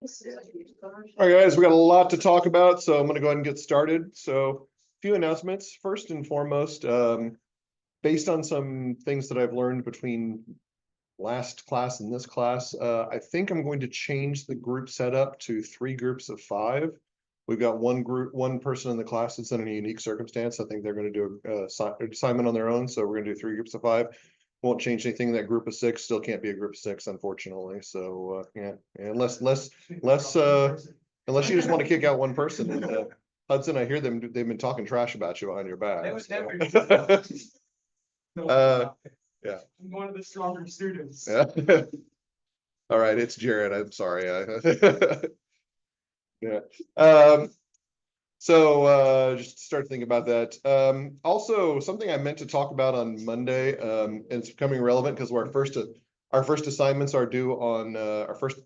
All right, guys, we got a lot to talk about, so I'm going to go ahead and get started. So, a few announcements. First and foremost, based on some things that I've learned between last class and this class, I think I'm going to change the group setup to 3 groups of 5. We've got one person in the class that's in a unique circumstance. I think they're going to do an assignment on their own, so we're going to do 3 groups of 5. Won't change anything in that group of 6. Still can't be a group of 6, unfortunately. So yeah, unless you just want to kick out one person. And Hudson, I hear they've been talking trash about you behind your back. It was never. Yeah. I'm one of the stronger students. Yeah. All right, it's Jared. I'm sorry. Yeah. So just start thinking about that. Also, something I meant to talk about on Monday, and it's becoming relevant because our first assignments are due on first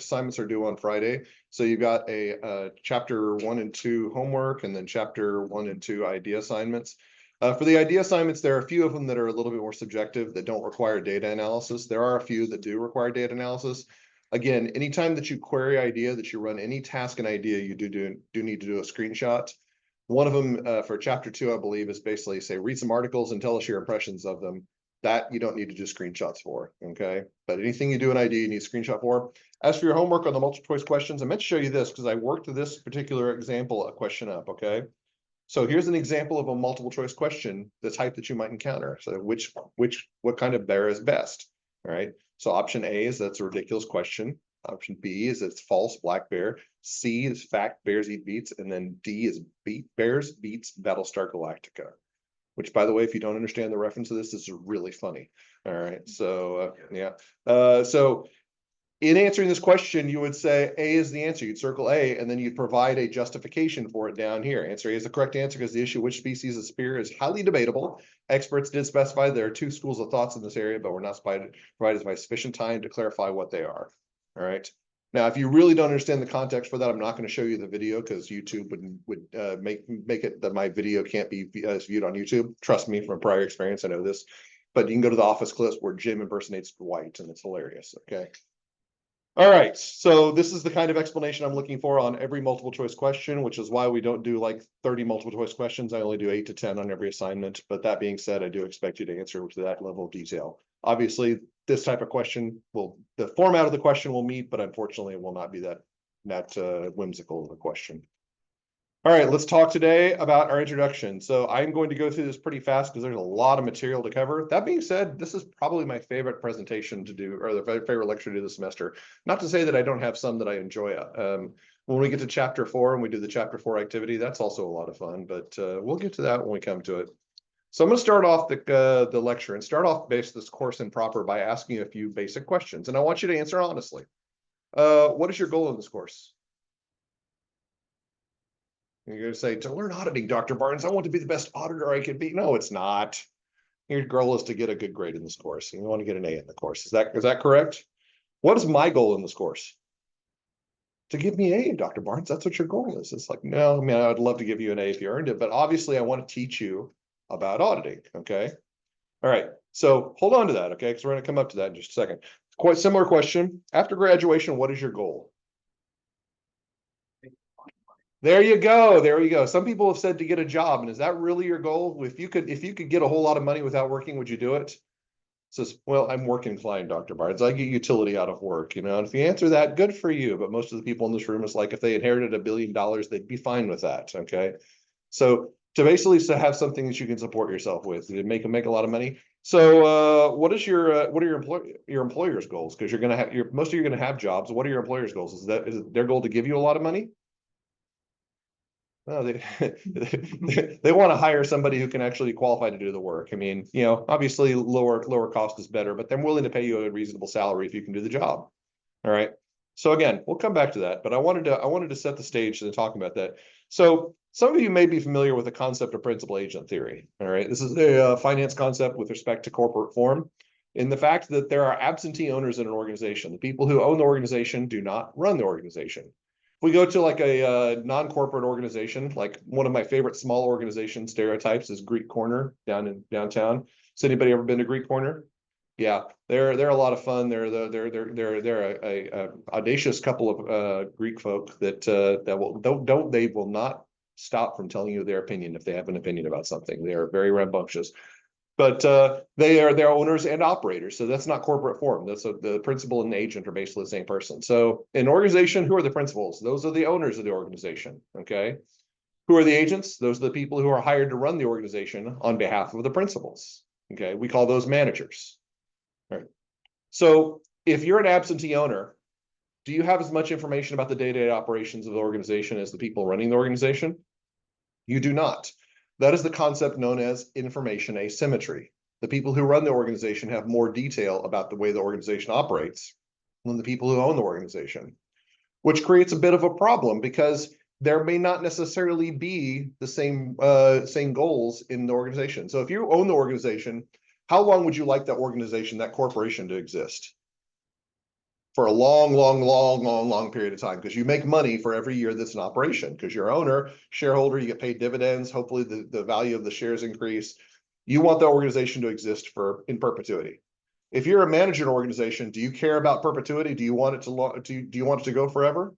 assignments are due on Friday. So you've got a chapter 1 and 2 homework, and then chapter 1 and 2 idea assignments. For the idea assignments, there are a few of them that are a little bit more subjective that don't require data analysis. There are a few that do require data analysis. Again, anytime that you query idea, that you run any task in idea, you do need to do a screenshot. One of them for chapter 2, I believe, is basically say, read some articles and tell us your impressions of them. That you don't need to do screenshots for, okay? But anything you do in idea, you need a screenshot for. As for your homework on the multiple choice questions, I meant to show you this because I worked this particular example a question up, okay? So here's an example of a multiple choice question, the type that you might encounter. So what kind of bear is best, all right? So option A is that's a ridiculous question. Option B is it's false, black bear. C is fact, bears eat beets. And then D is bears beats Battlestar Galactica. Which, by the way, if you don't understand the reference to this is really funny. All right, so yeah. So in answering this question, you would say A is the answer. You'd circle A, and then you'd provide a justification for it down here. Answer A is the correct answer because the issue which species of spear is highly debatable. Experts did specify there are 2 schools of thoughts in this area, but we're not provided by sufficient time to clarify what they are. All right. Now, if you really don't understand the context for that, I'm not going to show you the video because YouTube would make it that my video can't be viewed on YouTube. Trust me, from prior experience, I know this. But you can go to the office clips where Jim impersonates Dwight, and it's hilarious. Okay. All right, so this is the kind of explanation I'm looking for on every multiple choice question, which is why we don't do like 30 multiple choice questions. I only do 8 to 10 on every assignment. But that being said, I do expect you to answer to that level of detail. Obviously, this type of question the format of the question will meet, but unfortunately, it will not be that whimsical of a question. All right, let's talk today about our introduction. So I'm going to go through this pretty fast because there's a lot of material to cover. That being said, this is probably my favorite presentation to do, or the favorite lecture to do this semester. Not to say that I don't have some that I enjoy. When we get to chapter 4 and we do the chapter 4 activity, that's also a lot of fun, but we'll get to that when we come to it. So I'm going to start off the lecture and start off this course in proper by asking you a few basic questions. And I want you to answer honestly. What is your goal in this course? You're going to say, to learn auditing, Dr. Barnes, I want to be the best auditor I can be. No, it's not. Your goal is to get a good grade in this course. You want to get an A in the course. Is that correct? What is my goal in this course? To give me an A, Dr. Barnes. That's what your goal is. It's like, no, I mean, I'd love to give you an A if you earned it, but obviously I want to teach you about auditing, okay? All right, so hold on to that, okay? Because we're going to come up to that in just a second. Quite similar question. After graduation, what is your goal? There you go. There you go. Some people have said to get a job, and is that really your goal? If you could get a whole lot of money without working, would you do it? Says, well, I'm work inclined, Dr. Barnes. I get utility out of work, you know. And if you answer that, good for you. But most of the people in this room is like, if they inherited $1 billion, they'd be fine with that. Okay. So to basically have something that you can support yourself with, to make a lot of money. So what are your employer's goals? Because you're gonna have most of you are gonna have jobs. What are your employer's goals? Is it their goal to give you a lot of money? No, they want to hire somebody who can actually qualify to do the work. I mean, you know, obviously lower cost is better, but they're willing to pay you a reasonable salary if you can do the job. All right. So again, we'll come back to that, but I wanted to set the stage to talk about that. So some of you may be familiar with the concept of principal agent theory. All right. This is a finance concept with respect to corporate form. In the fact that there are absentee owners in an organization. The people who own the organization do not run the organization. If we go to like a non-corporate organization, like one of my favorite small organization stereotypes is Greek Corner downtown. Has anybody ever been to Greek Corner? Yeah, they're a lot of fun. They're a audacious couple of Greek folk that they will not stop from telling you their opinion if they have an opinion about something. They are very rambunctious. But they're owners and operators, so that's not corporate form. The principal and the agent are basically the same person. So in organization, who are the principals? Those are the owners of the organization. Okay, who are the agents? Those are the people who are hired to run the organization on behalf of the principals. Okay, we call those managers. Right. So if you're an absentee owner, do you have as much information about the day-to-day operations of the organization as the people running the organization? You do not. That is the concept known as information asymmetry. The people who run the organization have more detail about the way the organization operates than the people who own the organization, which creates a bit of a problem because there may not necessarily be the same goals in the organization. So if you own the organization, how long would you like that organization, that corporation to exist? For a long period of time, because you make money for every year that's in operation, because you're owner, shareholder, you get paid dividends. Hopefully the value of the shares increase. You want the organization to exist in perpetuity. If you're a management organization, do you care about perpetuity? Do you want it do you want it to go forever?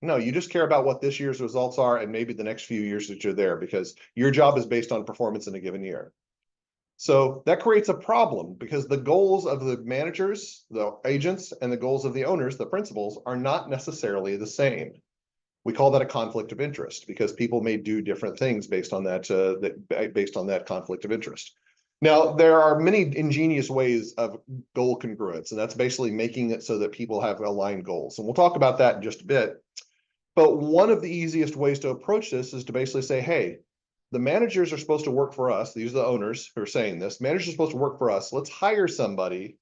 No, you just care about what this year's results are and maybe the next few years that you're there, because your job is based on performance in a given year. So that creates a problem because the goals of the managers, the agents, and the goals of the owners, the principals, are not necessarily the same. We call that a conflict of interest because people may do different things based on that conflict of interest. Now, there are many ingenious ways of goal congruence, and that's basically making it so that people have aligned goals. And we'll talk about that in just a bit. But one of the easiest ways to approach this is to basically say, hey, the managers are supposed to work for us. These are the owners who are saying this. Managers are supposed to work for us. Let's hire somebody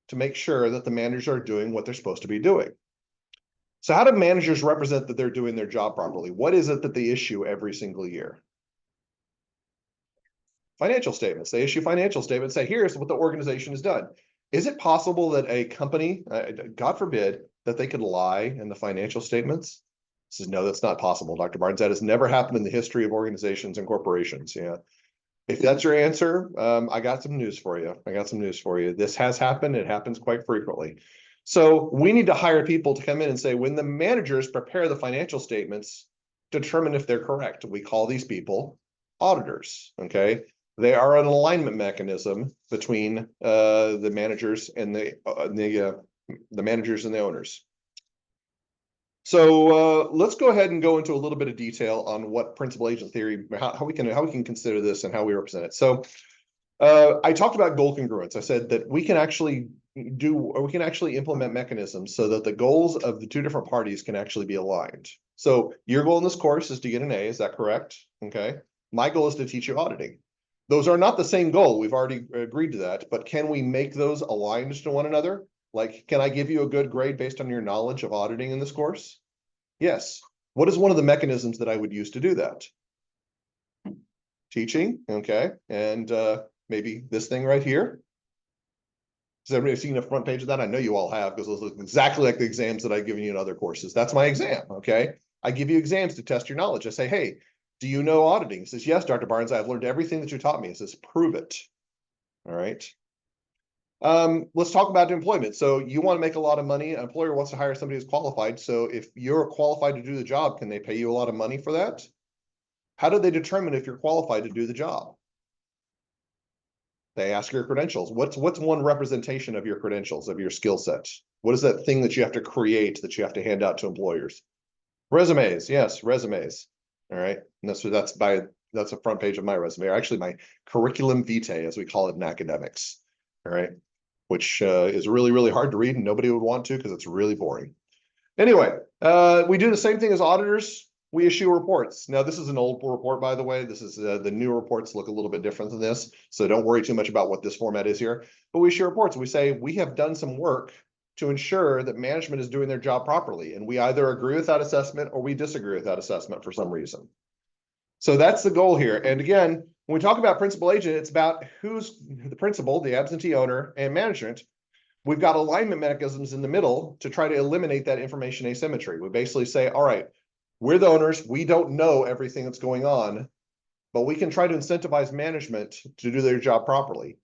to make sure that the managers are doing what they're supposed to be doing. So how do managers represent that they're doing their job properly? What is it that they issue every single year? Financial statements. They issue financial statements, say, here's what the organization has done. Is it possible that a company, God forbid, that they could lie in the financial statements? Says, no, that's not possible, Dr. Barnes. That has never happened in the history of organizations and corporations. Yeah. If that's your answer, I got some news for you. This has happened. It happens quite frequently. So we need to hire people to come in and say, when the managers prepare the financial statements, determine if they're correct. We call these people auditors. Okay. They are an alignment mechanism between the managers and the managers and the owners. So let's go ahead and go into a little bit of detail on what principal agent theory, how we can consider this and how we represent it. So I talked about goal congruence. I said that we can actually implement mechanisms so that the goals of the two different parties can actually be aligned. So your goal in this course is to get an A, is that correct? Okay. My goal is to teach you auditing. Those are not the same goal. We've already agreed to that, but can we make those aligned to one another? Like, can I give you a good grade based on your knowledge of auditing in this course? Yes. What is one of the mechanisms that I would use to do that? Teaching, okay. And maybe this thing right here. Has everybody seen the front page of that? I know you all have, because those look exactly like the exams that I've given you in other courses. That's my exam, okay? I give you exams to test your knowledge. I say, hey, do you know auditing? He says, yes, Dr. Barnes, I've learned everything that you taught me. He says, prove it. All right. Let's talk about employment. So you want to make a lot of money. An employer wants to hire somebody who's qualified. So if you're qualified to do the job, can they pay you a lot of money for that? How do they determine if you're qualified to do the job? They ask your credentials. What's one representation of your credentials, of your skill set? What is that thing that you have to create, that you have to hand out to employers? Resumes. Yes, resumes. All right. And that's a front page of my resume, or actually my curriculum vitae, as we call it in academics. All right. Which is really, really hard to read and nobody would want to because it's really boring. Anyway, we do the same thing as auditors. We issue reports. Now, this is an old report, by the way. This is the new reports look a little bit different than this. So don't worry too much about what this format is here. But we issue reports. We say we have done some work to ensure that management is doing their job properly. And we either agree with that assessment or we disagree with that assessment for some reason. So that's the goal here. And again, when we talk about principal agent, it's about who's the principal, the absentee owner, and management. We've got alignment mechanisms in the middle to try to eliminate that information asymmetry. We basically say, all right, we're the owners. We don't know everything that's going on, but we can try to incentivize management to do their job properly.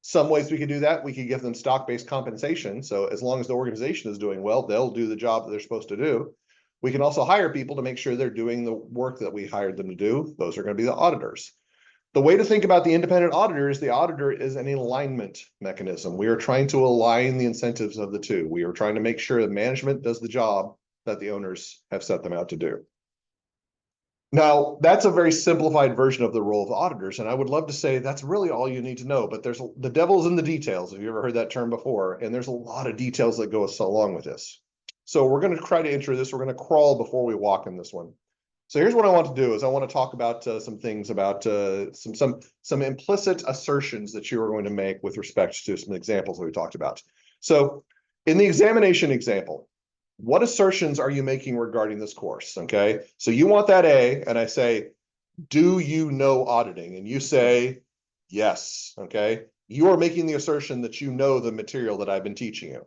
Some ways we could do that, we could give them stock-based compensation. So as long as the organization is doing well, they'll do the job that they're supposed to do. We can also hire people to make sure they're doing the work that we hired them to do. Those are going to be the auditors. The way to think about the independent auditor is the auditor is an alignment mechanism. We are trying to align the incentives of the two. We are trying to make sure that management does the job that the owners have set them out to do. Now, that's a very simplified version of the role of the auditors, and I would love to say that's really all you need to know, but there's the devil's in the details. Have you ever heard that term before? And there's a lot of details that go along with this. So we're going to try to enter this. We're going to crawl before we walk in this one. So here's what I want to do is I want to talk about some things about some implicit assertions that you are going to make with respect to some examples that we talked about. So in the examination example, what assertions are you making regarding this course? Okay, so you want that A, and I say, do you know auditing? And you say, yes. Okay, you are making the assertion that you know the material that I've been teaching you.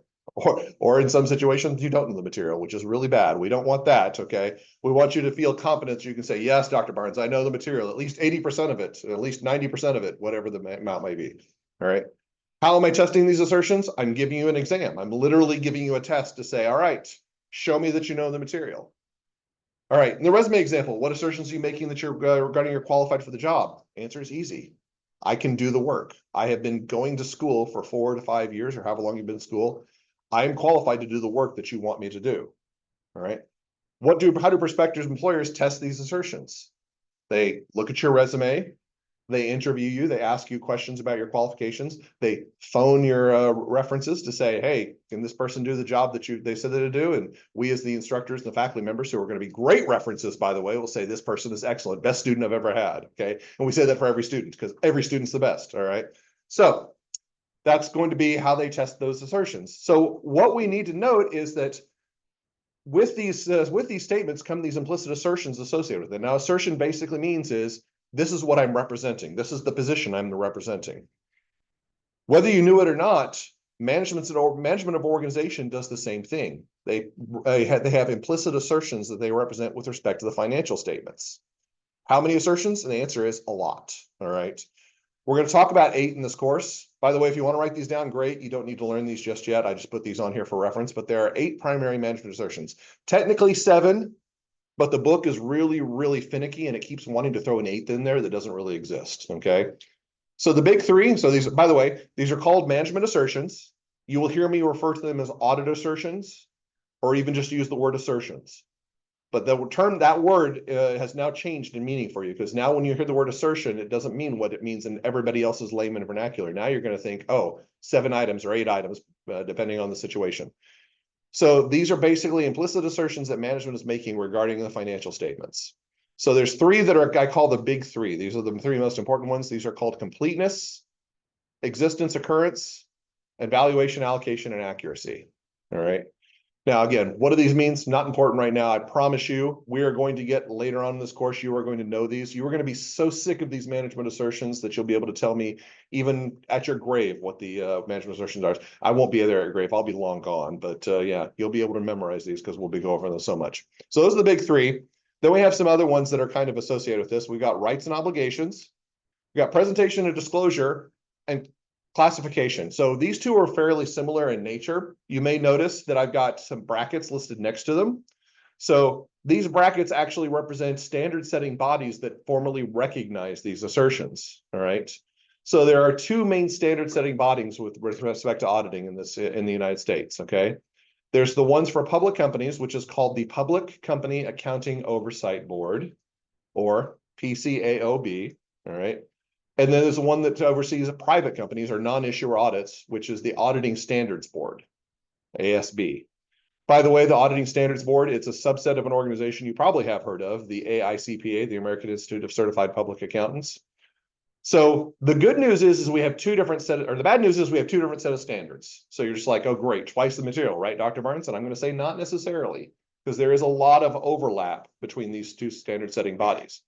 Or in some situations, you don't know the material, which is really bad. We don't want that, okay? We want you to feel confident you can say, yes, Dr. Barnes, I know the material, at least 80% of it, at least 90% of it, whatever the amount may be, all right? How am I testing these assertions? I'm giving you an exam. I'm literally giving you a test to say, all right, show me that you know the material. All right, in the resume example, what assertions are you making that you're regarding you're qualified for the job? Answer is easy. I can do the work. I have been going to school for 4 to 5 years or however long you've been in school. I am qualified to do the work that you want me to do. All right. How do prospective employers test these assertions? They look at your resume, they interview you, they ask you questions about your qualifications, they phone your references to say, hey, can this person do the job that they said they do? And we as the instructors and the faculty members, who are going to be great references, by the way, will say this person is excellent, best student I've ever had. Okay. And we say that for every student because every student's the best. All right. So that's going to be how they test those assertions. So what we need to note is that with these statements come these implicit assertions associated with it. Now, assertion basically means is this is what I'm representing. This is the position I'm representing. Whether you knew it or not, management of organization does the same thing. They have implicit assertions that they represent with respect to the financial statements. How many assertions? And the answer is a lot. All right. We're going to talk about 8 in this course. By the way, if you want to write these down, great. You don't need to learn these just yet. I just put these on here for reference, but there are 8 primary management assertions. Technically 7, but the book is really, really finicky and it keeps wanting to throw an 8th in there that doesn't really exist, okay? So the big 3, so these, by the way, these are called management assertions. You will hear me refer to them as audit assertions, or even just use the word assertions. But the term, that word has now changed in meaning for you, because now when you hear the word assertion, it doesn't mean what it means in everybody else's layman vernacular. Now you're going to think, oh, 7 items or 8 items, depending on the situation. So these are basically implicit assertions that management is making regarding the financial statements. So there's 3 that are, I call the big 3. These are the 3 most important ones. These are called completeness, existence, occurrence, and valuation, allocation, and accuracy. All right. Now, again, what do these mean? Not important right now. I promise you, we are going to get later on in this course, you are going to know these. You are going to be so sick of these management assertions that you'll be able to tell me even at your grave what the management assertions are. I won't be there at your grave. I'll be long gone. But yeah, you'll be able to memorize these because we'll be going over them so much. So those are the big 3. Then we have some other ones that are kind of associated with this. We got rights and obligations. We got presentation and disclosure, and classification. So these 2 are fairly similar in nature. You may notice that I've got some brackets listed next to them. So these brackets actually represent standard setting bodies that formally recognize these assertions. All right. So there are 2 main standard setting bodies with respect to auditing in the United States. Okay. There's the ones for public companies, which is called the Public Company Accounting Oversight Board, or PCAOB. All right. And then there's the one that oversees private companies or non-issuer audits, which is the Auditing Standards Board, ASB. By the way, the Auditing Standards Board, it's a subset of an organization you probably have heard of, the AICPA, the American Institute of Certified Public Accountants. So the good news is we have 2 different set, or the bad news is we have 2 different set of standards. So you're just like, oh, great, twice the material, right, Dr. Barnes? And I'm going to say not necessarily, because there is a lot of overlap between these 2 standard setting bodies.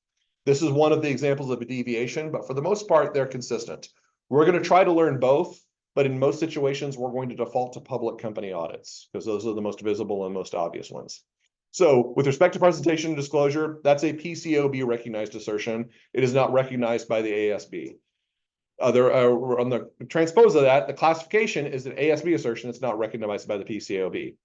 This is one of the examples of a deviation, but for the most part, they're consistent. We're going to try to learn both, but in most situations, we're going to default to public company audits because those are the most visible and most obvious ones. So with respect to presentation and disclosure, that's a PCAOB recognized assertion. It is not recognized by the ASB. On the transpose of that, the classification is an ASB assertion that's not recognized by the PCAOB.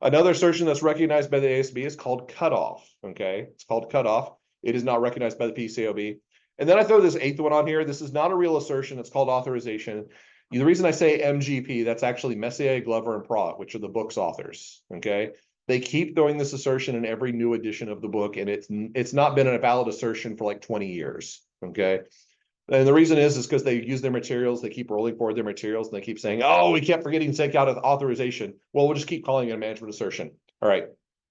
Another assertion that's recognized by the ASB is called cutoff. Okay, it's called cutoff. It is not recognized by the PCAOB. And then I throw this eighth one on here. This is not a real assertion. It's called authorization. The reason I say MGP, that's actually Messier, Glover, and Pratt, which are the book's authors. Okay, they keep throwing this assertion in every new edition of the book, and it's not been a valid assertion for like 20 years. Okay. And the reason is because they use their materials, they keep rolling forward their materials, and they keep saying, oh, we kept forgetting to take out of authorization. Well, we'll just keep calling it a management assertion. All right,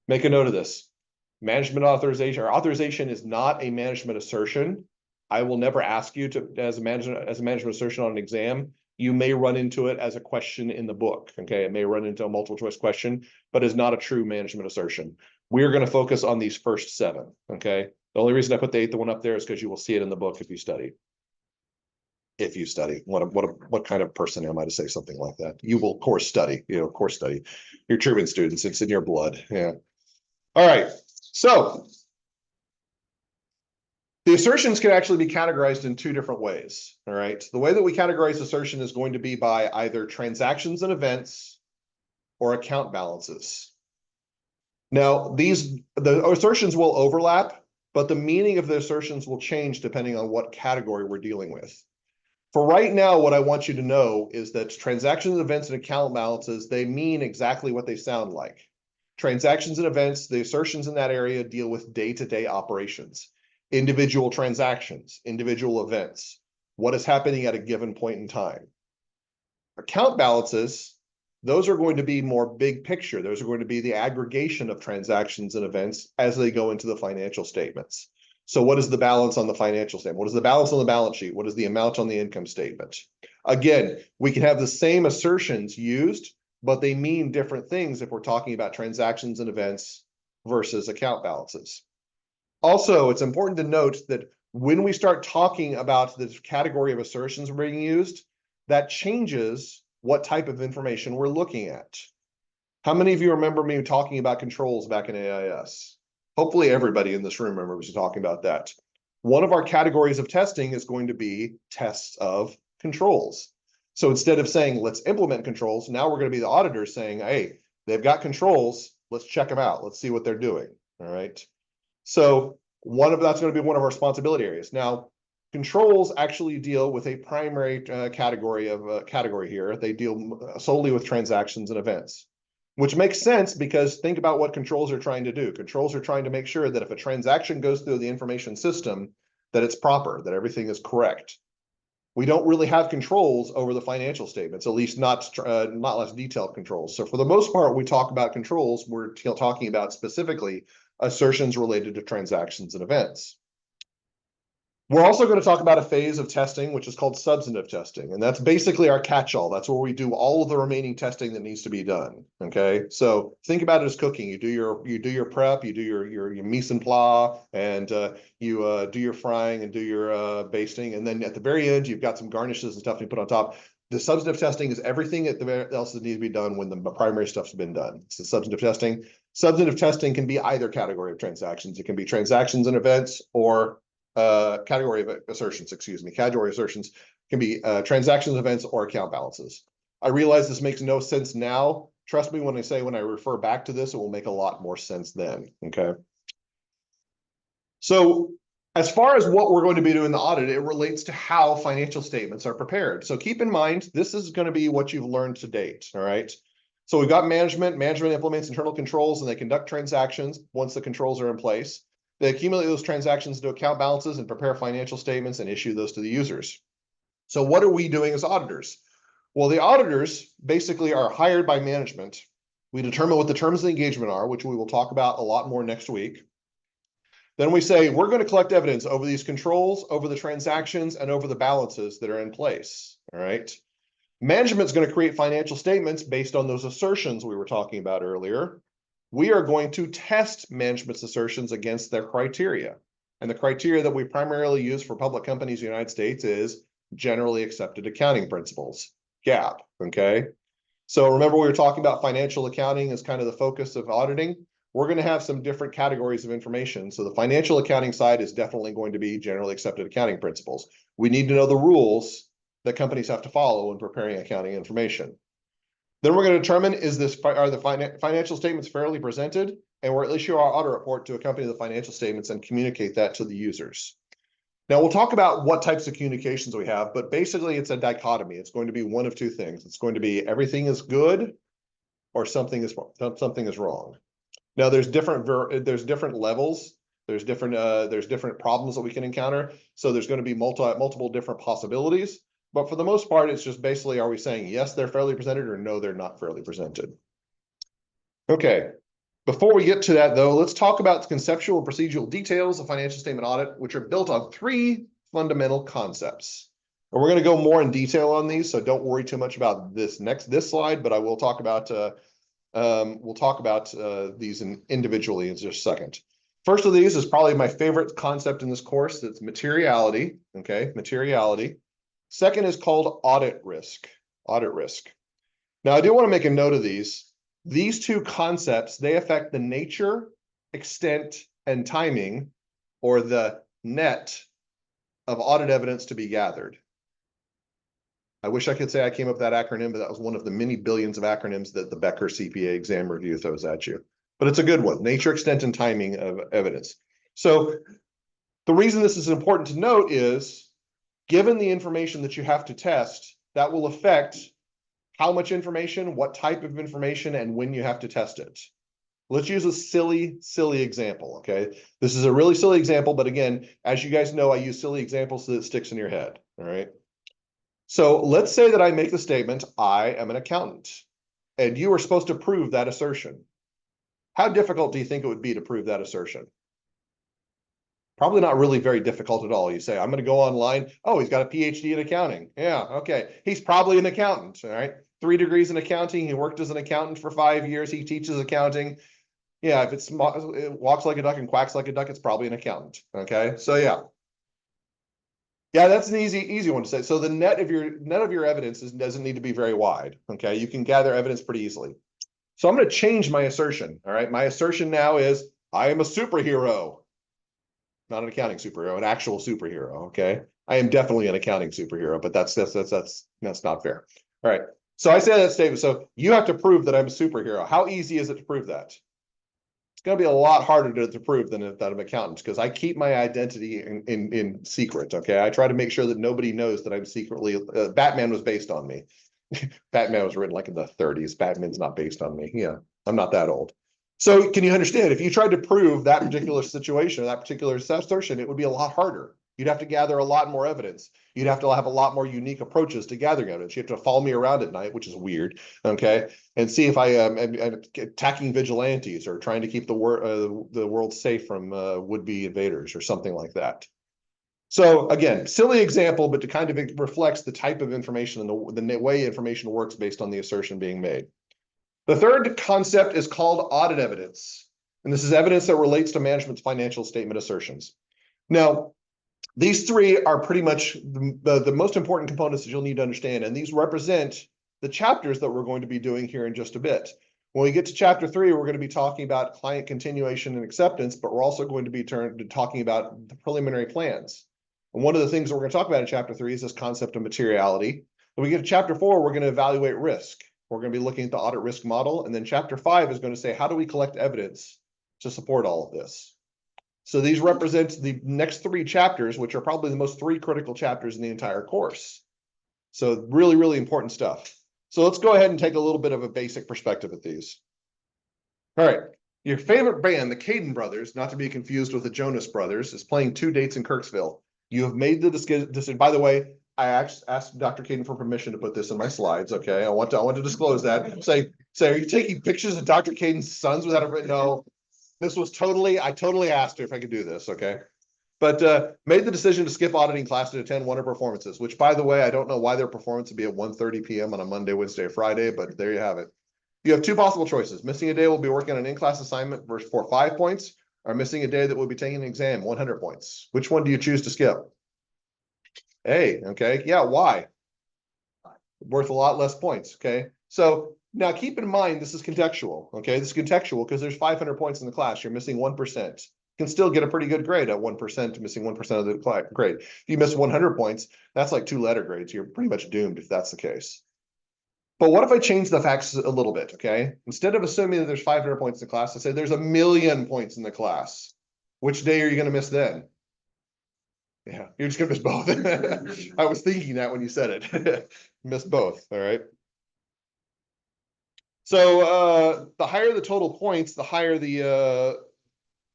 make a note of this. Management authorization, or authorization is not a management assertion. I will never ask you to, as a management assertion on an exam. You may run into it as a question in the book. Okay, it may run into a multiple choice question, but is not a true management assertion. We're going to focus on these first 7. Okay, the only reason I put the 8th one up there is because you will see it in the book if you study. If you study, what kind of person am I to say something like that? You will course study, course study. You're Truman students, it's in your blood. Yeah. All right. So the assertions can actually be categorized in 2 different ways. All right. The way that we categorize assertion is going to be by either transactions and events or account balances. Now, the assertions will overlap, but the meaning of the assertions will change depending on what category we're dealing with. For right now, what I want you to know is that transactions, events, and account balances, they mean exactly what they sound like. Transactions and events, the assertions in that area deal with day-to-day operations, individual transactions, individual events, what is happening at a given point in time. Account balances, those are going to be more big picture. Those are going to be the aggregation of transactions and events as they go into the financial statements. So what is the balance on the financial statement? What is the balance on the balance sheet? What is the amount on the income statement? Again, we can have the same assertions used, but they mean different things if we're talking about transactions and events versus account balances. Also, it's important to note that when we start talking about the category of assertions being used, that changes what type of information we're looking at. How many of you remember me talking about controls back in AIS? Hopefully everybody in this room remembers talking about that. One of our categories of testing is going to be tests of controls. So instead of saying, let's implement controls, now we're going to be the auditors saying, hey, they've got controls, let's check them out. Let's see what they're doing. All right. So that's going to be one of our responsibility areas. Now, controls actually deal with a primary category here. They deal solely with transactions and events, which makes sense because think about what controls are trying to do. Controls are trying to make sure that if a transaction goes through the information system, that it's proper, that everything is correct. We don't really have controls over the financial statements, at least not less detailed controls. So for the most part, we talk about controls, we're talking about specifically assertions related to transactions and events. We're also going to talk about a phase of testing, which is called substantive testing. And that's basically our catch-all. That's where we do all of the remaining testing that needs to be done. Okay. So think about it as cooking. You do your prep, you do your mise en place, and you do your frying and do your basting. And then at the very end, you've got some garnishes and stuff you put on top. The substantive testing is everything else that needs to be done when the primary stuff's been done. It's the substantive testing. Substantive testing can be either category of transactions. It can be transactions and events, or category of assertions, category assertions can be transactions, events, or account balances. I realize this makes no sense now. Trust me when I refer back to this, it will make a lot more sense then, okay? So as far as what we're going to be doing in the audit, it relates to how financial statements are prepared. So keep in mind, this is going to be what you've learned to date, all right? So we've got management. Management implements internal controls and they conduct transactions once the controls are in place. They accumulate those transactions into account balances and prepare financial statements and issue those to the users. So what are we doing as auditors? Well, the auditors basically are hired by management. We determine what the terms of the engagement are, which we will talk about a lot more next week. Then we say, we're going to collect evidence over these controls, over the transactions, and over the balances that are in place, all right? Management's going to create financial statements based on those assertions we were talking about earlier. We are going to test management's assertions against their criteria. And the criteria that we primarily use for public companies in the United States is generally accepted accounting principles, GAAP, okay? So remember we were talking about financial accounting as kind of the focus of auditing. We're going to have some different categories of information. So the financial accounting side is definitely going to be generally accepted accounting principles. We need to know the rules that companies have to follow when preparing accounting information. Then we're going to determine, are the financial statements fairly presented? And we'll issue our audit report to accompany the financial statements and communicate that to the users. Now we'll talk about what types of communications we have, but basically it's a dichotomy. It's going to be one of two things. It's going to be everything is good or something is wrong. Now there's different levels. There's different problems that we can encounter. So there's going to be multiple different possibilities. But for the most part, it's just basically, are we saying yes, they're fairly presented, or no, they're not fairly presented? Okay. Before we get to that, though, let's talk about the conceptual and procedural details of financial statement audit, which are built on 3 fundamental concepts. And we're going to go more in detail on these, so don't worry too much about this slide, but I will talk about these individually in just a second. First of these is probably my favorite concept in this course. That's materiality. Okay, materiality. Second is called audit risk. Audit risk. Now, I do want to make a note of these. These 2 concepts, they affect the nature, extent, and timing, or the net of audit evidence to be gathered. I wish I could say I came up with that acronym, but that was one of the many billions of acronyms that the Becker CPA exam review throws at you. But it's a good one, nature, extent, and timing of evidence. So the reason this is important to note is, given the information that you have to test, that will affect how much information, what type of information, and when you have to test it. Let's use a silly example, okay? This is a really silly example, but again, as you guys know, I use silly examples so that it sticks in your head, all right? So let's say that I make the statement, I am an accountant, and you are supposed to prove that assertion. How difficult do you think it would be to prove that assertion? Probably not really very difficult at all. You say, I'm going to go online. Oh, he's got a PhD in accounting. Yeah, okay. He's probably an accountant, all right? 3 degrees in accounting. He worked as an accountant for 5 years. He teaches accounting. Yeah, if it walks like a duck and quacks like a duck, it's probably an accountant, okay? So yeah. Yeah, that's an easy one to say. So the net of your evidence doesn't need to be very wide, okay? You can gather evidence pretty easily. So I'm going to change my assertion, all right? My assertion now is, I am a superhero. Not an accounting superhero, an actual superhero, okay? I am definitely an accounting superhero, but that's not fair. All right, so I say that statement. So you have to prove that I'm a superhero. How easy is it to prove that? It's going to be a lot harder to prove than that I'm an accountant, because I keep my identity in secret, okay? I try to make sure that nobody knows that I'm secretly, Batman was based on me. Batman was written like in the 30s. Batman's not based on me. Yeah, I'm not that old. So can you understand, if you tried to prove that particular situation or that particular assertion, it would be a lot harder. You'd have to gather a lot more evidence. You'd have to have a lot more unique approaches to gathering evidence. You have to follow me around at night, which is weird, okay? And see if I am attacking vigilantes or trying to keep the world safe from would-be invaders or something like that. So again, silly example, but to kind of reflects the type of information and the way information works based on the assertion being made. The third concept is called audit evidence. And this is evidence that relates to management's financial statement assertions. Now, these 3 are pretty much the most important components that you'll need to understand. And these represent the chapters that we're going to be doing here in just a bit. When we get to chapter 3, we're going to be talking about client continuation and acceptance, but we're also going to be talking about the preliminary plans. And one of the things that we're going to talk about in chapter 3 is this concept of materiality. When we get to chapter 4, we're going to evaluate risk. We're going to be looking at the audit risk model. And then chapter 5 is going to say, how do we collect evidence to support all of this? So these represent the next 3 chapters, which are probably the most 3 critical chapters in the entire course. So really, really important stuff. So let's go ahead and take a little bit of a basic perspective at these. All right. Your favorite band, the Caden Brothers, not to be confused with the Jonas Brothers, is playing 2 dates in Kirksville. You have made the decision. By the way, I asked Dr. Caden for permission to put this in my slides. Okay, I want to disclose that. Say, are you taking pictures of Dr. Caden's sons without a no? This was I totally asked her if I could do this. Okay, but made the decision to skip auditing class to attend one of her performances. Which, by the way, I don't know why their performance would be at 1:30 p.m. on a Monday, Wednesday, or Friday, but there you have it. You have 2 possible choices. Missing a day will be working on an in-class assignment for 5 points, or missing a day that will be taking an exam, 100 points. Which one do you choose to skip? A, okay, yeah, why? Worth a lot less points, okay? So now keep in mind, this is contextual, okay? This is contextual because there's 500 points in the class. You're missing 1%. can still get a pretty good grade at 1%, missing 1% of the grade. If you miss 100 points, that's like 2 letter grades. You're pretty much doomed if that's the case. But what if I change the facts a little bit, okay? Instead of assuming that there's 500 points in the class, I say there's 1,000,000 points in the class. Which day are you going to miss then? Yeah, you're just going to miss both. I was thinking that when you said it. Miss both, all right? So the higher the total points, the higher the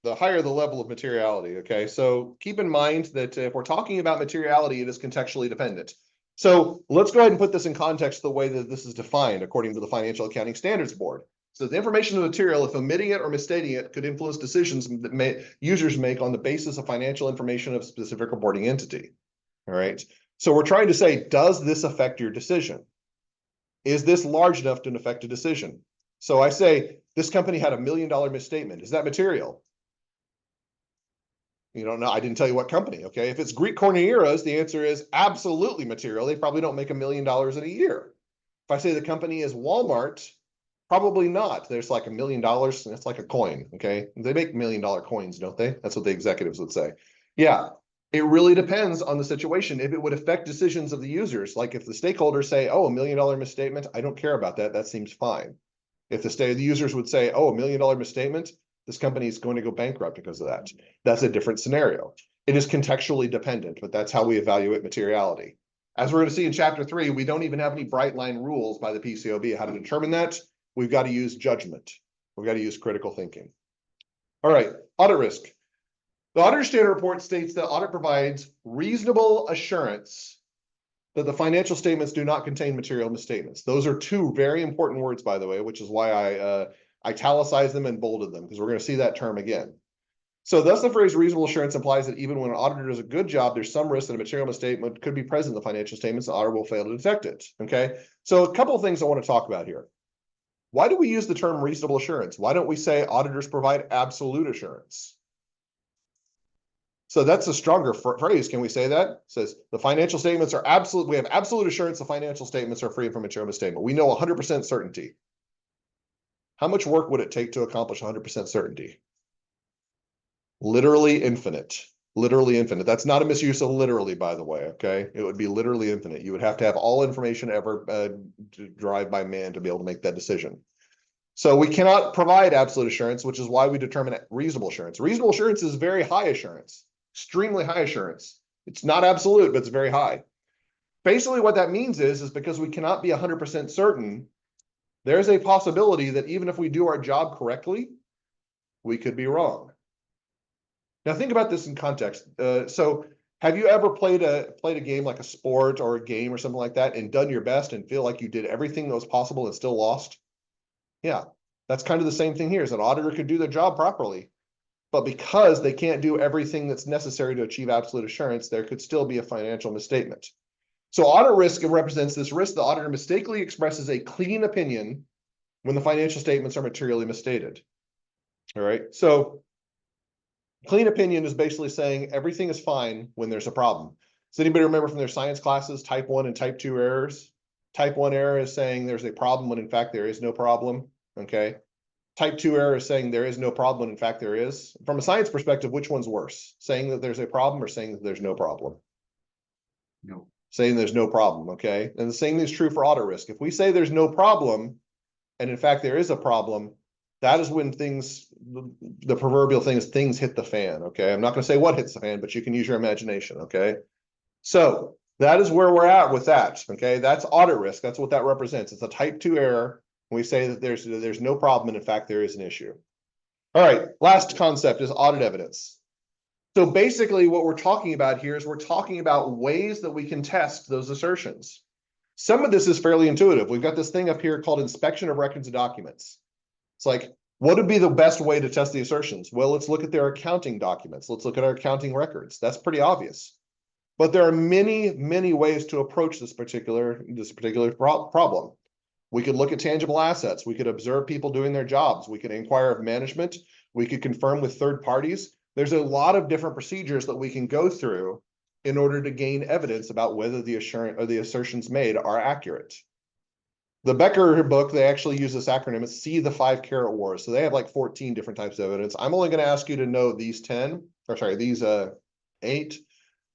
level of materiality, okay? So keep in mind that if we're talking about materiality, it is contextually dependent. So let's go ahead and put this in context the way that this is defined according to the Financial Accounting Standards Board. So the information of material, if omitting it or misstating it, could influence decisions that users make on the basis of financial information of a specific reporting entity, all right? So we're trying to say, does this affect your decision? Is this large enough to affect a decision? So I say, this company had $1 million misstatement. Is that material? You don't know. I didn't tell you what company. Okay. If it's Greek Corneras, the answer is absolutely material. They probably don't make $1 million in a year. If I say the company is Walmart, probably not. There's like $1 million, and it's like a coin. Okay. They make $1 million coins, don't they? That's what the executives would say. Yeah. It really depends on the situation. If it would affect decisions of the users, like if the stakeholders say, oh, $1 million misstatement, I don't care about that. That seems fine. If the users would say, oh, $1 million misstatement, this company is going to go bankrupt because of that. That's a different scenario. It is contextually dependent, but that's how we evaluate materiality. As we're going to see in chapter 3, we don't even have any bright line rules by the PCAOB how to determine that. We've got to use judgment. We've got to use critical thinking. All right, audit risk. The Auditor Standard Report states that audit provides reasonable assurance that the financial statements do not contain material misstatements. Those are 2 very important words, by the way, which is why I italicized them and bolded them, because we're going to see that term again. So thus the phrase reasonable assurance implies that even when an auditor does a good job, there's some risk that a material misstatement could be present in the financial statements, the auditor will fail to detect it, okay? So a couple of things I want to talk about here. Why do we use the term reasonable assurance? Why don't we say auditors provide absolute assurance? So that's a stronger phrase. Can we say that? It says the financial statements are absolute. We have absolute assurance the financial statements are free from material misstatement. We know 100% certainty. How much work would it take to accomplish 100% certainty? Literally infinite. Literally infinite. That's not a misuse of literally, by the way, okay? It would be literally infinite. You would have to have all information ever derived by man to be able to make that decision. So we cannot provide absolute assurance, which is why we determine reasonable assurance. Reasonable assurance is very high assurance. Extremely high assurance. It's not absolute, but it's very high. Basically, what that means is because we cannot be 100% certain, there's a possibility that even if we do our job correctly, we could be wrong. Now, think about this in context. So have you ever played a game like a sport or a game or something like that and done your best and feel like you did everything that was possible and still lost? Yeah, that's kind of the same thing here. Is an auditor could do their job properly, but because they can't do everything that's necessary to achieve absolute assurance, there could still be a financial misstatement. So audit risk represents this risk the auditor mistakenly expresses a clean opinion when the financial statements are materially misstated. All right, so clean opinion is basically saying everything is fine when there's a problem. Does anybody remember from their science classes, type 1 and type 2 errors? Type 1 error is saying there's a problem when in fact there is no problem, okay? Type 2 error is saying there is no problem when in fact there is. From a science perspective, which one's worse? Saying that there's a problem or saying that there's no problem? No. Saying there's no problem, okay? And the same is true for audit risk. If we say there's no problem, and in fact there is a problem, that is when the proverbial thing is things hit the fan, okay? I'm not going to say what hits the fan, but you can use your imagination, okay? So that is where we're at with that, okay? That's audit risk. That's what that represents. It's a type 2 error. We say that there's no problem, and in fact, there is an issue. All right, last concept is audit evidence. So basically what we're talking about here is we're talking about ways that we can test those assertions. Some of this is fairly intuitive. We've got this thing up here called inspection of records and documents. It's like, what would be the best way to test the assertions? Well, let's look at their accounting documents. Let's look at our accounting records. That's pretty obvious. But there are many, many ways to approach this particular problem. We could look at tangible assets. We could observe people doing their jobs. We could inquire of management. We could confirm with third parties. There's a lot of different procedures that we can go through in order to gain evidence about whether the assertions made are accurate. The Becker book, they actually use this acronym. It's See the 5 Carat Wars. So they have like 14 different types of evidence. I'm only going to ask you to know these 10, or sorry, these 8.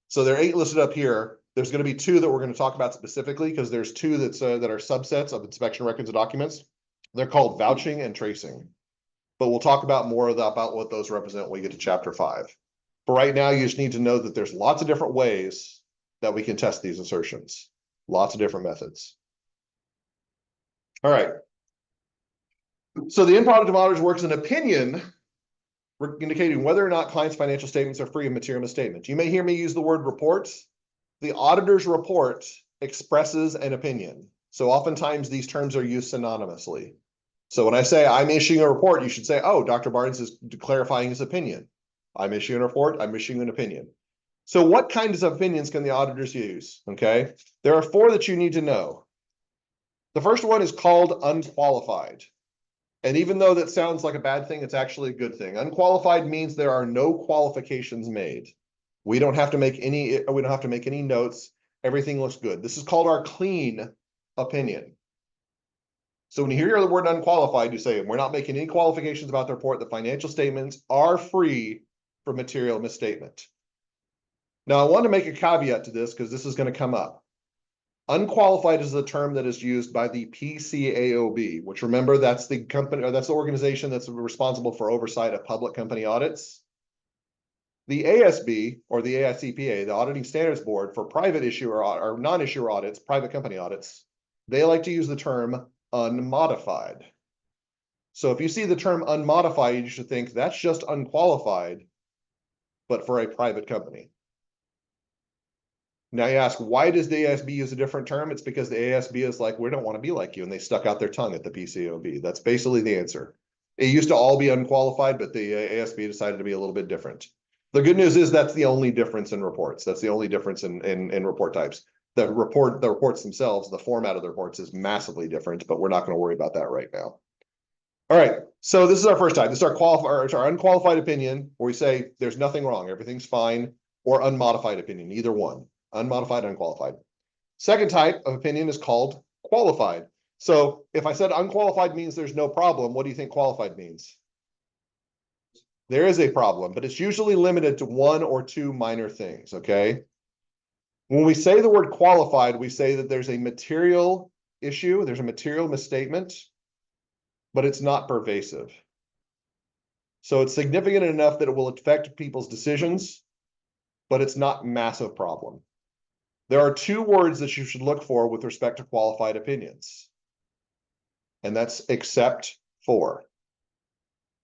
So there are 8 listed up here. There's going to be 2 that we're going to talk about specifically because there's 2 that are subsets of inspection records and documents. They're called vouching and tracing. But we'll talk about more about what those represent when we get to chapter 5. For right now, you just need to know that there's lots of different ways that we can test these assertions. Lots of different methods. All right. So the end product of auditors works an opinion indicating whether or not clients' financial statements are free of material misstatement. You may hear me use the word reports. The auditor's report expresses an opinion. So oftentimes these terms are used synonymously. So when I say I'm issuing a report, you should say, oh, Dr. Barnes is clarifying his opinion. I'm issuing a report, I'm issuing an opinion. So what kinds of opinions can the auditors use? Okay, there are 4 that you need to know. The first one is called unqualified. And even though that sounds like a bad thing, it's actually a good thing. Unqualified means there are no qualifications made. We don't have to make any notes. Everything looks good. This is called our clean opinion. So when you hear the word unqualified, you say, we're not making any qualifications about the report. The financial statements are free from material misstatement. Now, I want to make a caveat to this because this is going to come up. Unqualified is the term that is used by the PCAOB, which, remember, that's the company, or that's the organization that's responsible for oversight of public company audits. The ASB, or the AICPA, the Auditing Standards Board for private issuer or non-issuer audits, private company audits, they like to use the term unmodified. So if you see the term unmodified, you should think that's just unqualified, but for a private company. Now you ask, why does the ASB use a different term? It's because the ASB is like, we don't want to be like you, and they stuck out their tongue at the PCAOB. That's basically the answer. It used to all be unqualified, but the ASB decided to be a little bit different. The good news is that's the only difference in reports. That's the only difference in report types. The reports themselves, the format of the reports is massively different, but we're not going to worry about that right now. All right, so this is our first type. This is our unqualified opinion, where we say there's nothing wrong, everything's fine, or unmodified opinion, either one. Unmodified, unqualified. Second type of opinion is called qualified. So if I said unqualified means there's no problem, what do you think qualified means? There is a problem, but it's usually limited to 1 or 2 minor things, okay? When we say the word qualified, we say that there's a material issue, there's a material misstatement, but it's not pervasive. So it's significant enough that it will affect people's decisions, but it's not a massive problem. There are 2 words that you should look for with respect to qualified opinions. And that's except for.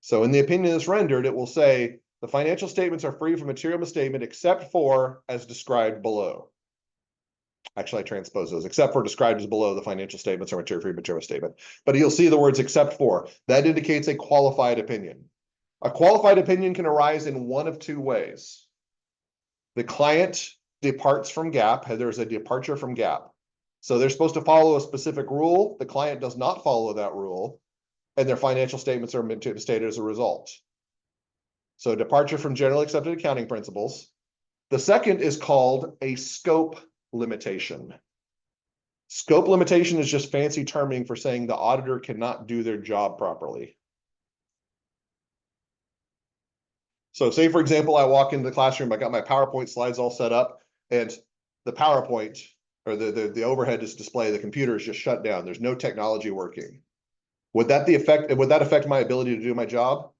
So in the opinion that's rendered, it will say the financial statements are free from material misstatement except for as described below. Actually, I transpose those. Except for described as below, the financial statements are material free material misstatement. But you'll see the words except for. That indicates a qualified opinion. A qualified opinion can arise in one of 2 ways. The client departs from GAAP, there's a departure from GAAP. So they're supposed to follow a specific rule. The client does not follow that rule, and their financial statements are misstated as a result. So departure from generally accepted accounting principles. The second is called a scope limitation. Scope limitation is just fancy terming for saying the auditor cannot do their job properly. So say, for example, I walk into the classroom, I got my PowerPoint slides all set up, and the PowerPoint or the overhead display, the computer is just shut down. There's no technology working. Would that affect my ability to do my job?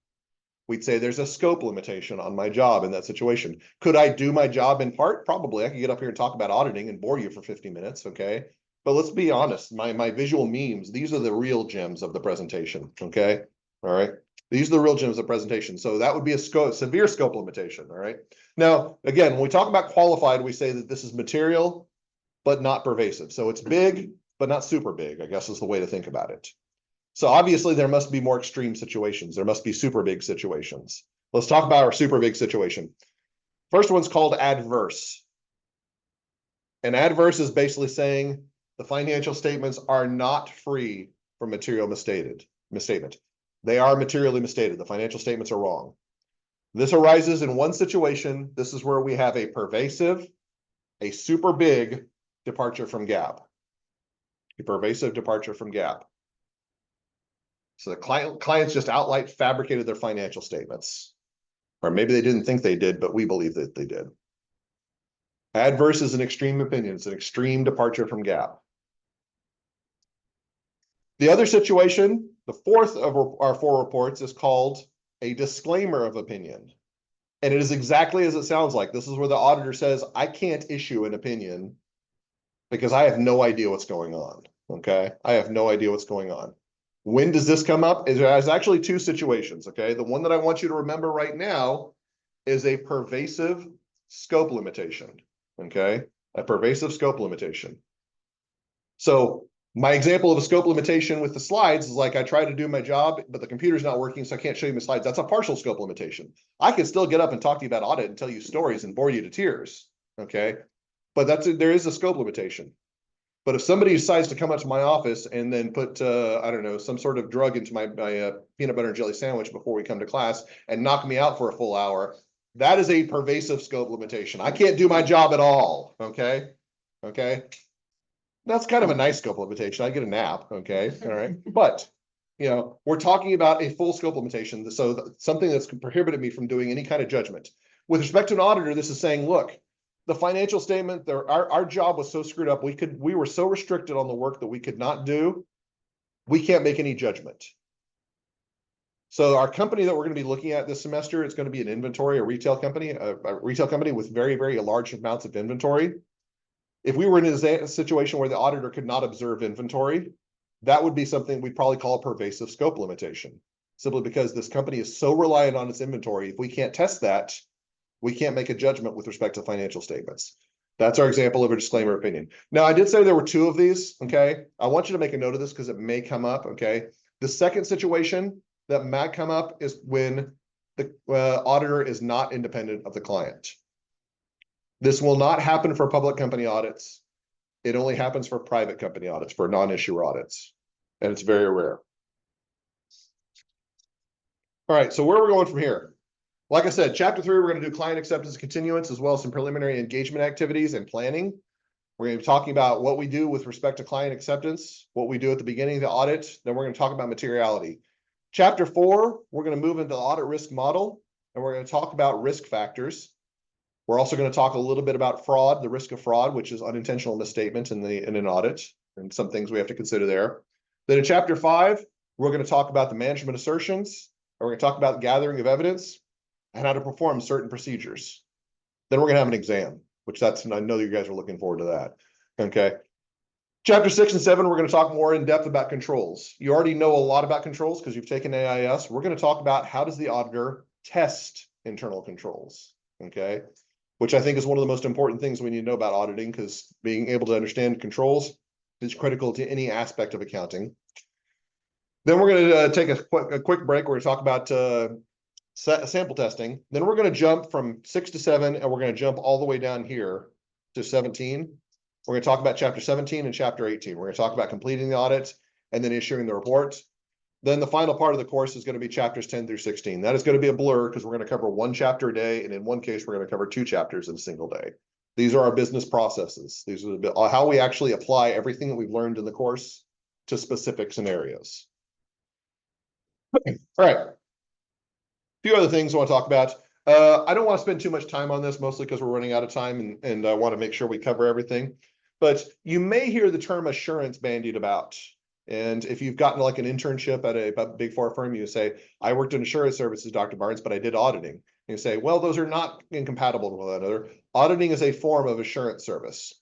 We'd say there's a scope limitation on my job in that situation. Could I do my job in part? Probably. I could get up here and talk about auditing and bore you for 50 minutes, okay? But let's be honest, my visual memes, these are the real gems of the presentation, okay? All right. These are the real gems of the presentation. So that would be a severe scope limitation, all right? Now, again, when we talk about qualified, we say that this is material, but not pervasive. So it's big, but not super big, I guess is the way to think about it. So obviously there must be more extreme situations. There must be super big situations. Let's talk about our super big situation. First one's called adverse. And adverse is basically saying the financial statements are not free from material misstatement. They are materially misstated. The financial statements are wrong. This arises in one situation. This is where we have a pervasive, a super big departure from GAAP. a pervasive departure from GAAP. So the clients just outright fabricated their financial statements. Or maybe they didn't think they did, but we believe that they did. Adverse is an extreme opinion. It's an extreme departure from GAAP. The other situation, the fourth of our 4 reports, is called a disclaimer of opinion. And it is exactly as it sounds like. This is where the auditor says, I can't issue an opinion because I have no idea what's going on. Okay. I have no idea what's going on. When does this come up? There's actually 2 situations. Okay. The one that I want you to remember right now is a pervasive scope limitation. Okay. A pervasive scope limitation. So my example of a scope limitation with the slides is like I try to do my job, but the computer's not working, so I can't show you my slides. That's a partial scope limitation. I can still get up and talk to you about audit and tell you stories and bore you to tears. Okay. But there is a scope limitation. But if somebody decides to come up to my office and then put, I don't know, some sort of drug into my peanut butter and jelly sandwich before we come to class and knock me out for a full hour, that is a pervasive scope limitation. I can't do my job at all. Okay. Okay. That's kind of a nice scope limitation. I get a nap. Okay. All right. But, we're talking about a full scope limitation. So something that's prohibited me from doing any kind of judgment. With respect to an auditor, this is saying, look, the financial statement, our job was so screwed up. We were so restricted on the work that we could not do. We can't make any judgment. So our company that we're going to be looking at this semester, it's going to be an inventory, a retail company with very, very large amounts of inventory. If we were in a situation where the auditor could not observe inventory, that would be something we'd probably call a pervasive scope limitation, simply because this company is so reliant on its inventory. If we can't test that, we can't make a judgment with respect to financial statements. That's our example of a disclaimer opinion. Now, I did say there were 2 of these, okay? I want you to make a note of this because it may come up, okay? The second situation that might come up is when the auditor is not independent of the client. This will not happen for public company audits. It only happens for private company audits, for non-issuer audits, and it's very rare. All right, so where are we going from here? Like I said, chapter 3, we're going to do client acceptance and continuance, as well as some preliminary engagement activities and planning. We're going to be talking about what we do with respect to client acceptance, what we do at the beginning of the audit. Then we're going to talk about materiality. Chapter 4, we're going to move into the audit risk model, and we're going to talk about risk factors. We're also going to talk a little bit about fraud, the risk of fraud, which is unintentional misstatement in an audit, and some things we have to consider there. Then in chapter 5, we're going to talk about the management assertions, and we're going to talk about gathering of evidence and how to perform certain procedures. Then we're going to have an exam, which I know you guys are looking forward to that. Okay. Chapter 6 and 7, we're going to talk more in depth about controls. You already know a lot about controls because you've taken AIS. We're going to talk about how does the auditor test internal controls. Okay. Which I think is one of the most important things we need to know about auditing, because being able to understand controls is critical to any aspect of accounting. Then we're going to take a quick break. We're going to talk about sample testing. Then we're going to jump from 6 to 7, and we're going to jump all the way down here to 17. We're going to talk about chapter 17 and chapter 18. We're going to talk about completing the audit and then issuing the report. Then the final part of the course is going to be chapters 10 through 16. That is going to be a blur because we're going to cover 1 chapter a day, and in one case, we're going to cover 2 chapters in a single day. These are our business processes. These are how we actually apply everything that we've learned in the course to specific scenarios. All right. A few other things I want to talk about. I don't want to spend too much time on this, mostly because we're running out of time, and I want to make sure we cover everything. But you may hear the term assurance bandied about. And if you've gotten like an internship at a big 4 firm, you say, I worked in assurance services, Dr. Barnes, but I did auditing. And you say, well, those are not incompatible with one another. Auditing is a form of assurance service.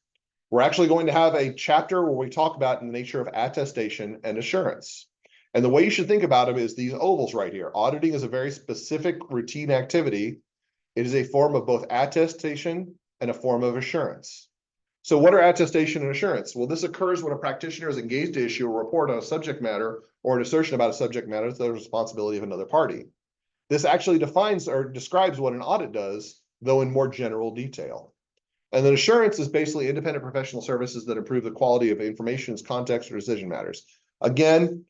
We're actually going to have a chapter where we talk about the nature of attestation and assurance. And the way you should think about them is these ovals right here. Auditing is a very specific routine activity. It is a form of both attestation and a form of assurance. So what are attestation and assurance? Well, this occurs when a practitioner is engaged to issue a report on a subject matter or an assertion about a subject matter that's the responsibility of another party. This actually defines or describes what an audit does, though in more general detail. And then assurance is basically independent professional services that improve the quality of information's context or decision matters. Again,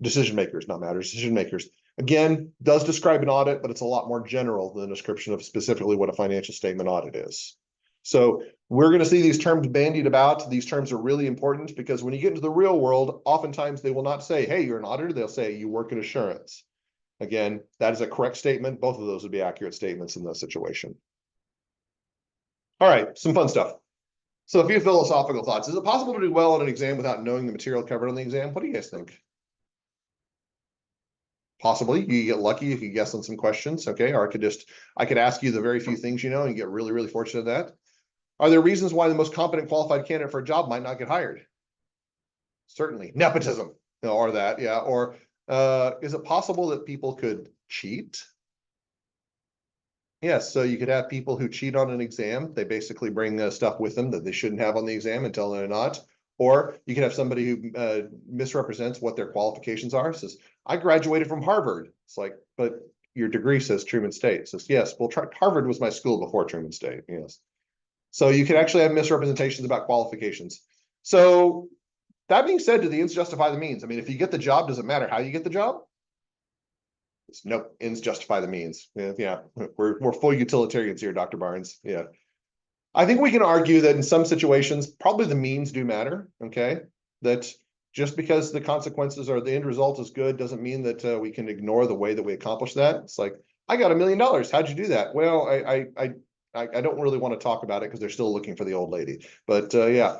decision makers, not matters, decision makers. Again, does describe an audit, but it's a lot more general than a description of specifically what a financial statement audit is. So We're going to see these terms bandied about. These terms are really important because when you get into the real world, oftentimes they will not say, hey, you're an auditor. They'll say you work in assurance. Again, that is a correct statement. Both of those would be accurate statements in this situation. All right, some fun stuff. So a few philosophical thoughts. Is it possible to do well on an exam without knowing the material covered on the exam? What do you guys think? Possibly. You get lucky if you guess on some questions, okay? Or I could ask you the very few things you know and get really, really fortunate at that. Are there reasons why the most competent qualified candidate for a job might not get hired? Certainly. Nepotism, or that, yeah. Or is it possible that people could cheat? Yes, so you could have people who cheat on an exam. They basically bring stuff with them that they shouldn't have on the exam and tell they're not. Or you could have somebody who misrepresents what their qualifications are. Says, I graduated from Harvard. It's like, but your degree says Truman State. Says, yes, well, Harvard was my school before Truman State. Yes. So you could actually have misrepresentations about qualifications. So that being said, do the ends justify the means? I mean, if you get the job, does it matter how you get the job? Nope, ends justify the means. Yeah, we're full utilitarians here, Dr. Barnes. Yeah. I think we can argue that in some situations, probably the means do matter, okay? That just because the consequences or the end result is good doesn't mean that we can ignore the way that we accomplish that. It's like, I got $1 million. How'd you do that? Well, I don't really want to talk about it because they're still looking for the old lady. But yeah,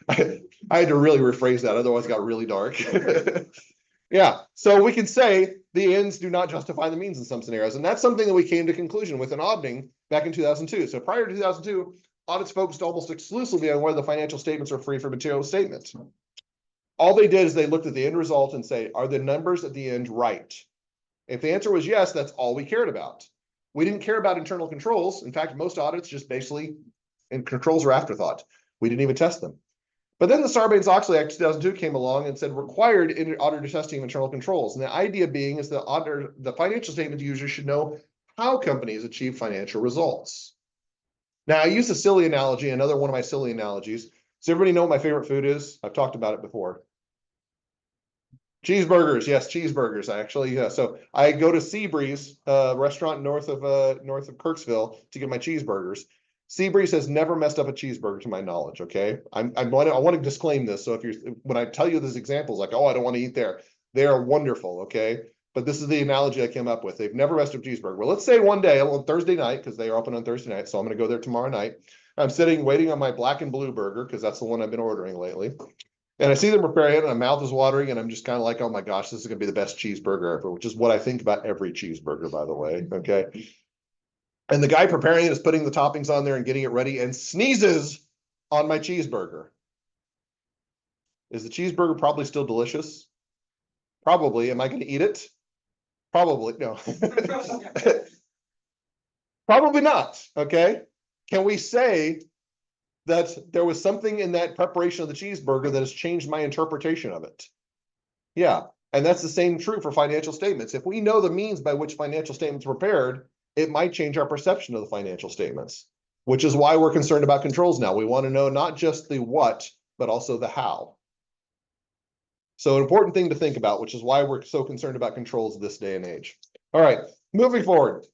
I had to really rephrase that. Otherwise it got really dark. Yeah, so we can say the ends do not justify the means in some scenarios. And that's something that we came to conclusion with an auditing back in 2002. So prior to 2002, audits focused almost exclusively on whether the financial statements are free from material statements. All they did is they looked at the end result and say, are the numbers at the end right? If the answer was yes, that's all we cared about. We didn't care about internal controls. In fact, most audits just basically, and controls are afterthought. We didn't even test them. But then the Sarbanes-Oxley Act 2002 came along and said required auditor testing of internal controls. And the idea being is the financial statement user should know how companies achieve financial results. Now, I use a silly analogy, another one of my silly analogies. Does everybody know what my favorite food is? I've talked about it before. Cheeseburgers, yes, cheeseburgers, actually. Yeah. So I go to Seabreeze, restaurant north of Kirksville to get my cheeseburgers. Seabreeze has never messed up a cheeseburger to my knowledge. Okay, I want to disclaim this. So when I tell you these examples, like, oh, I don't want to eat there, they are wonderful. Okay, but this is the analogy I came up with. They've never messed up a cheeseburger. Well, let's say one day on Thursday night, because they are open on Thursday night, so I'm going to go there tomorrow night. I'm sitting waiting on my black and blue burger because that's the one I've been ordering lately. And I see them preparing it, and my mouth is watering, and I'm just kind of like, oh my gosh, this is going to be the best cheeseburger ever, which is what I think about every cheeseburger, by the way. Okay. And the guy preparing it is putting the toppings on there and getting it ready and sneezes on my cheeseburger. Is the cheeseburger probably still delicious? Probably. Am I going to eat it? Probably. No. Probably not. Okay. Can we say that there was something in that preparation of the cheeseburger that has changed my interpretation of it? Yeah. And that's the same true for financial statements. If we know the means by which financial statements are prepared, it might change our perception of the financial statements, which is why we're concerned about controls now. We want to know not just the what, but also the how. So an important thing to think about, which is why we're so concerned about controls this day and age. All right, moving forward.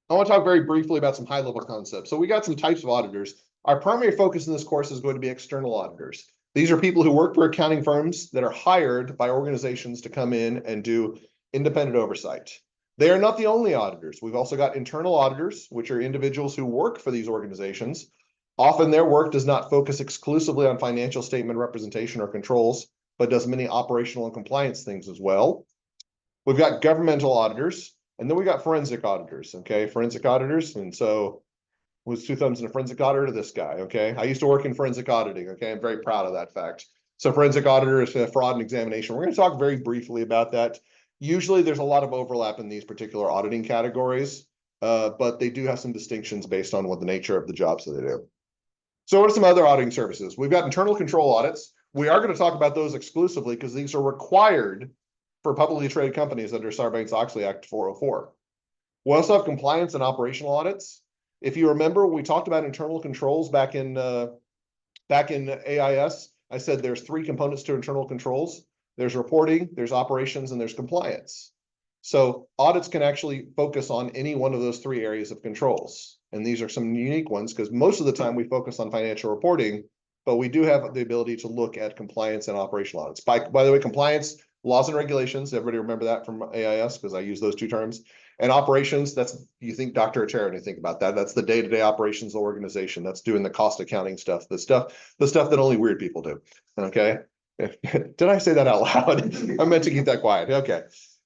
I want to talk very briefly about some high-level concepts. So we got some types of auditors. Our primary focus in this course is going to be external auditors. These are people who work for accounting firms that are hired by organizations to come in and do independent oversight. They are not the only auditors. We've also got internal auditors, which are individuals who work for these organizations. Often their work does not focus exclusively on financial statement representation or controls, but does many operational and compliance things as well. We've got governmental auditors, and then we got forensic auditors, okay? Forensic auditors, and so was two thumbs in a forensic auditor to this guy, okay? I used to work in forensic auditing, okay? I'm very proud of that fact. So forensic auditor is fraud and examination. We're going to talk very briefly about that. Usually there's a lot of overlap in these particular auditing categories, but they do have some distinctions based on what the nature of the jobs that they do. So what are some other auditing services? We've got internal control audits. We are going to talk about those exclusively because these are required for publicly traded companies under Sarbanes-Oxley Act 404. We also have compliance and operational audits. If you remember, we talked about internal controls back in AIS. I said there's 3 components to internal controls. There's reporting, there's operations, and there's compliance. So audits can actually focus on any one of those three areas of controls. And these are some unique ones because most of the time we focus on financial reporting, but we do have the ability to look at compliance and operational audits. By the way, compliance, laws and regulations, everybody remember that from AIS because I use those two terms. And operations, that's, you think Dr. Achara when you think about that. That's the day-to-day operations of the organization. That's doing the cost accounting stuff, the stuff that only weird people do. Okay. Did I say that out loud? I meant to keep that quiet. Okay.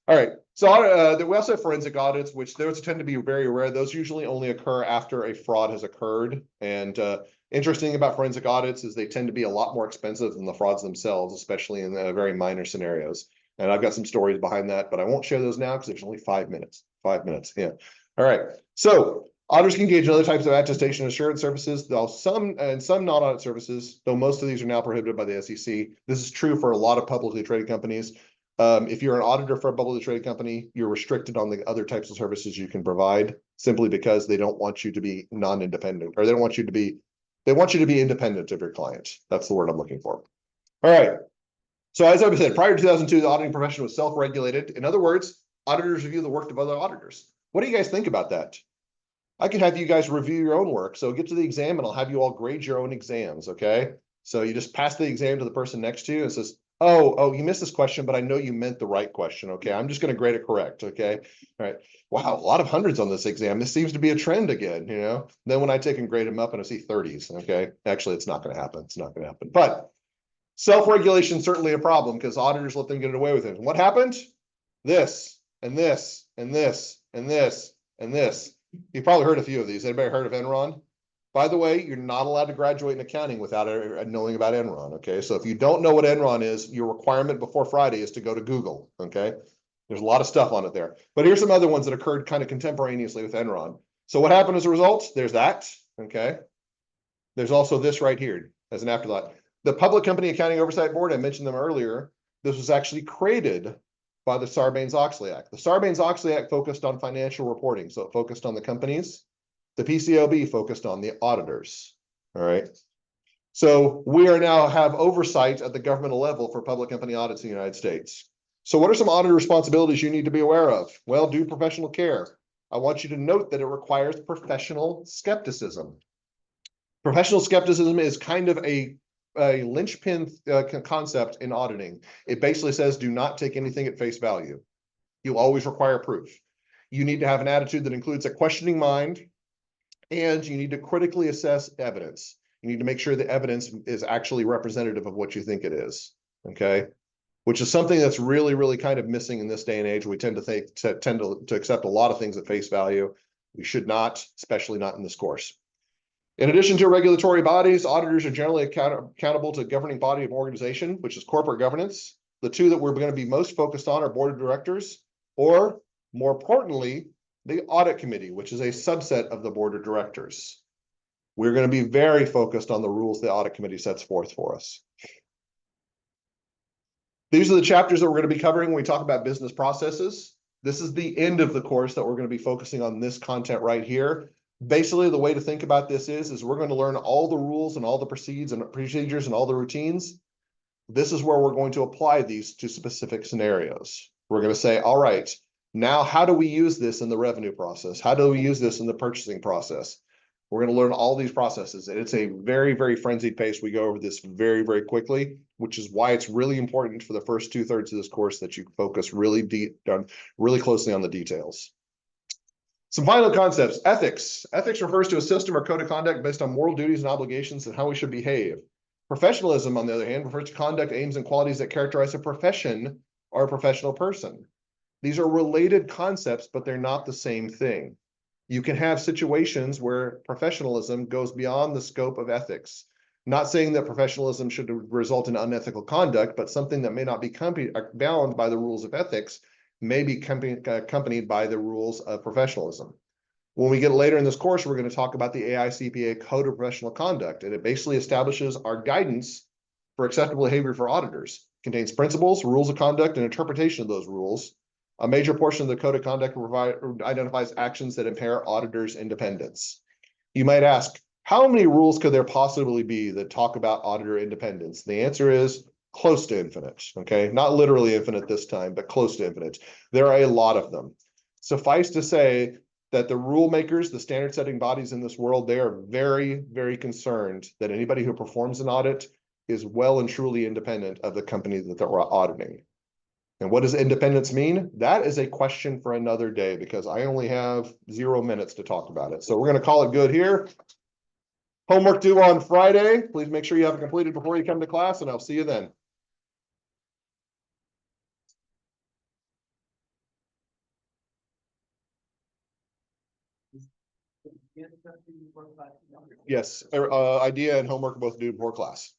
All right. So we also have forensic audits, which those tend to be very rare. Those usually only occur after a fraud has occurred. And interesting about forensic audits is they tend to be a lot more expensive than the frauds themselves, especially in the very minor scenarios. And I've got some stories behind that, but I won't share those now because there's only 5 minutes. 5 minutes. Yeah. All right. So auditors can engage in other types of attestation and assurance services, though some non-audit services, though most of these are now prohibited by the SEC. This is true for a lot of publicly traded companies. If you're an auditor for a publicly traded company, you're restricted on the other types of services you can provide simply because they don't want you to be non-independent, or they want you to be independent of your client. That's the word I'm looking for. All right. So as I said, prior to 2002, the auditing profession was self-regulated. In other words, auditors review the work of other auditors. What do you guys think about that? I can have you guys review your own work. So get to the exam and I'll have you all grade your own exams, okay? So you just pass the exam to the person next to you and says, oh, you missed this question, but I know you meant the right question, okay? I'm just going to grade it correct, okay? All right. Wow, a lot of hundreds on this exam. This seems to be a trend again, you know? Then when I take and grade them up and I see 30s, okay? Actually, it's not going to happen. It's not going to happen. But self-regulation is certainly a problem because auditors let them get away with it. And what happened? This, and this, and this, and this, and this. You've probably heard a few of these. Anybody heard of Enron? By the way, you're not allowed to graduate in accounting without knowing about Enron, okay? So if you don't know what Enron is, your requirement before Friday is to go to Google, okay? There's a lot of stuff on it there. But here's some other ones that occurred kind of contemporaneously with Enron. So what happened as a result? There's that, okay? There's also this right here as an afterthought. The Public Company Accounting Oversight Board, I mentioned them earlier. This was actually created by the Sarbanes-Oxley Act. The Sarbanes-Oxley Act focused on financial reporting. So it focused on the companies. The PCAOB focused on the auditors. All right. So we are now have oversight at the governmental level for public company audits in the United States. So what are some auditor responsibilities you need to be aware of? Well, do professional care. I want you to note that it requires professional skepticism. Professional skepticism is kind of a linchpin concept in auditing. It basically says, do not take anything at face value. You always require proof. You need to have an attitude that includes a questioning mind, and you need to critically assess evidence. You need to make sure the evidence is actually representative of what you think it is, okay? Which is something that's really, really kind of missing in this day and age. We tend to accept a lot of things at face value. We should not, especially not in this course. In addition to regulatory bodies, auditors are generally accountable to a governing body of organization, which is corporate governance. The two that we're going to be most focused on are board of directors, or more importantly, the audit committee, which is a subset of the board of directors. We're going to be very focused on the rules the audit committee sets forth for us. These are the chapters that we're going to be covering when we talk about business processes. This is the end of the course that we're going to be focusing on this content right here. Basically, the way to think about this is we're going to learn all the rules and all the procedures and all the routines. This is where we're going to apply these to specific scenarios. We're going to say, all right, now how do we use this in the revenue process? How do we use this in the purchasing process? We're going to learn all these processes, and it's a very, very frenzied pace. We go over this very, very quickly, which is why it's really important for the first 2/3 of this course that you focus really closely on the details. Some final concepts. Ethics. Ethics refers to a system or code of conduct based on moral duties and obligations and how we should behave. Professionalism, on the other hand, refers to conduct, aims, and qualities that characterize a profession or a professional person. These are related concepts, but they're not the same thing. You can have situations where professionalism goes beyond the scope of ethics. Not saying that professionalism should result in unethical conduct, but something that may not be bound by the rules of ethics may be accompanied by the rules of professionalism. When we get later in this course, we're going to talk about the AICPA Code of Professional Conduct, and it basically establishes our guidance for acceptable behavior for auditors. It contains principles, rules of conduct, and interpretation of those rules. A major portion of the Code of Conduct identifies actions that impair auditors' independence. You might ask, how many rules could there possibly be that talk about auditor independence? The answer is close to infinite, okay? Not literally infinite this time, but close to infinite. There are a lot of them. Suffice to say that the rule makers, the standard setting bodies in this world, they are very, very concerned that anybody who performs an audit is well and truly independent of the company that they're auditing. And what does independence mean? That is a question for another day because I only have 0 minutes to talk about it. So we're going to call it good here. Homework due on Friday. Please make sure you have it completed before you come to class, and I'll see you then. Yes, idea and homework are both due before class.